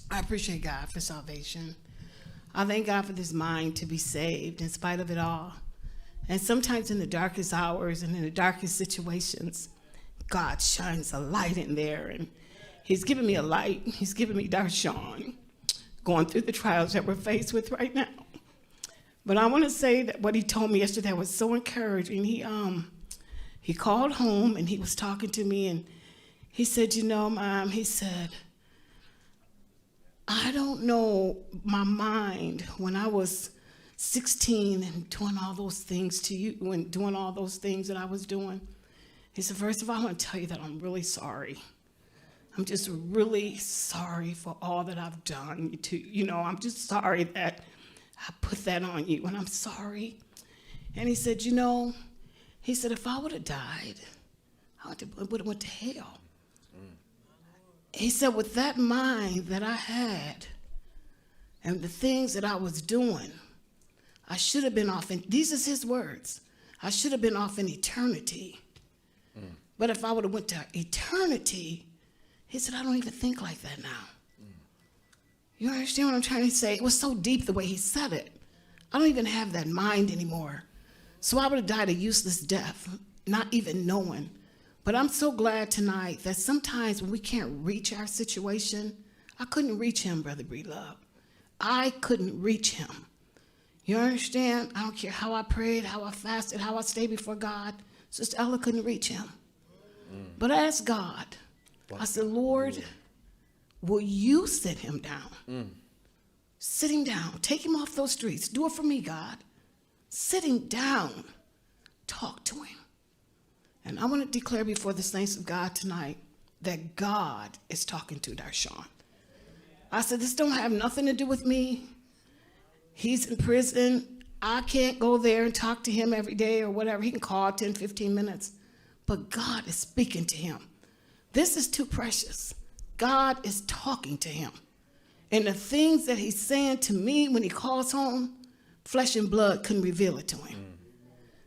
I appreciate God for salvation. I thank God for this mind to be saved in spite of it all. And sometimes in the darkest hours and in the darkest situations, God shines a light in there. And he's given me a light. He's given me Darshan going through the trials that we're faced with right now. But I want to say that what he told me yesterday was so encouraging. He called home and he was talking to me and he said, you know, Mom, he said, I don't know my mind when I was 16 and doing all those things to you and doing all those things that I was doing. He said, first of all, I want to tell you that I'm really sorry. I'm just really sorry for all that I've done to, I'm just sorry that I put that on you, and I'm sorry. And he said, he said, if I would have died, I would have went to hell. He said, with that mind that I had and the things that I was doing, I should have been off in, these is his words, I should have been off in eternity. But if I would have went to eternity, he said, I don't even think like that now. You understand what I'm trying to say? It was so deep the way he said it. I don't even have that mind anymore. So I would have died a useless death, not even knowing. But I'm so glad tonight that sometimes when we can't reach our situation, I couldn't reach him, Brother Lee Love. I couldn't reach him. You understand? I don't care how I prayed, how I fasted, how I stayed before God. Sister Ella couldn't reach him. But I asked God, I said, Lord, will you sit him down? Sit him down. Take him off those streets. Do it for me, God. Sit him down. Talk to him. And I want to declare before the saints of God tonight that God is talking to Darshan. I said, this don't have nothing to do with me. He's in prison. I can't go there and talk to him every day or whatever. He can call 10, 15 minutes. But God is speaking to him. This is too precious. God is talking to him. And the things that he's saying to me when he calls home, flesh and blood couldn't reveal it to him.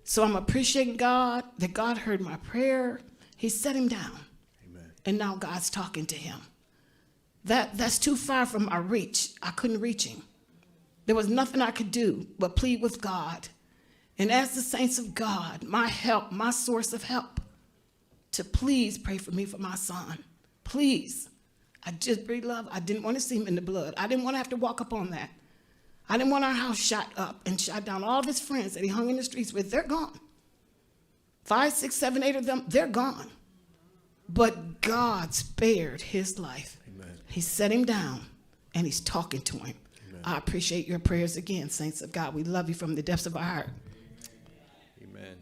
So I'm appreciating God that God heard my prayer. He set him down. Amen. And now God's talking to him. That's too far from my reach. I couldn't reach him. There was nothing I could do but plead with God. And as the saints of God, my help, my source of help, to please pray for me for my son. Please. I just really love, I didn't want to see him in the blood. I didn't want to have to walk up on that. I didn't want our house shot up and shot down. All of his friends that he hung in the streets with, they're gone. 5, 6, 7, 8 of them, they're gone. But God spared his life. Amen. He set him down and he's talking to him. Amen. I appreciate your prayers again, saints of God. We love you from the depths of our heart. Amen.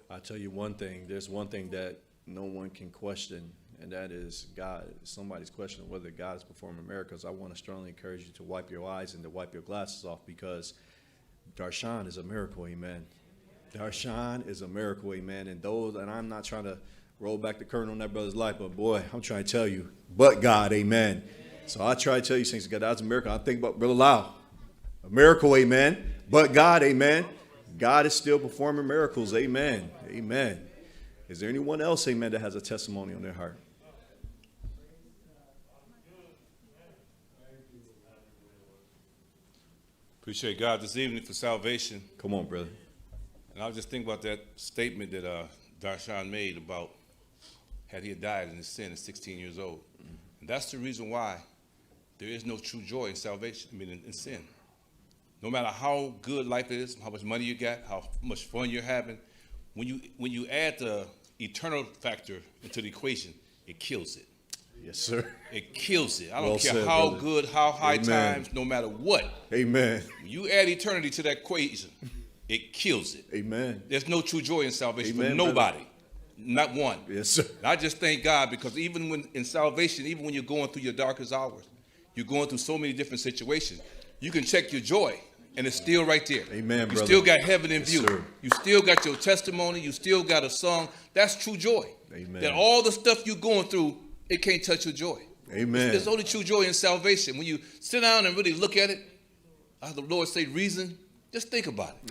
I'll tell you one thing. There's one thing that no one can question, and that is God. Somebody's questioning whether God is performing miracles. I want to strongly encourage you to wipe your eyes and to wipe your glasses off, because Darshan is a miracle, amen. Darshan is a miracle, amen. And I'm not trying to roll back the curtain on that brother's life, but boy, I'm trying to tell you, but God, amen. So I try to tell you things, God, that's a miracle. I think about Brother Lau, a miracle, amen. But God, amen. God is still performing miracles, amen. Amen. Is there anyone else, amen, that has a testimony on their heart? Appreciate God this evening for salvation. Come on, brother. And I was just thinking about that statement that Darshan made about had he died in his sin at 16 years old. And that's the reason why there is no true joy in salvation, in sin. No matter how good life is, how much money you got, how much fun you're having, when you add the eternal factor into the equation, it kills it. Yes, sir. It kills it. I don't Well care said, how brother. good, how high Amen. times, no matter what. Amen. When you add eternity to that equation, it kills it. Amen. There's no true joy in salvation Amen, for nobody. brother. Not one. Yes, sir. And I just thank God, because even when in salvation, even when you're going through your darkest hours, you're going through so many different situations, you can check your joy, and it's still right there. Amen, you brother. still got heaven in Yes, view. sir. You still got your testimony. You still got a song. That's true joy. Amen. That all the stuff you're going through, it can't touch your joy. Amen. There's only true joy in salvation. When you sit down and really look at it, as the Lord say, reason, just think about it.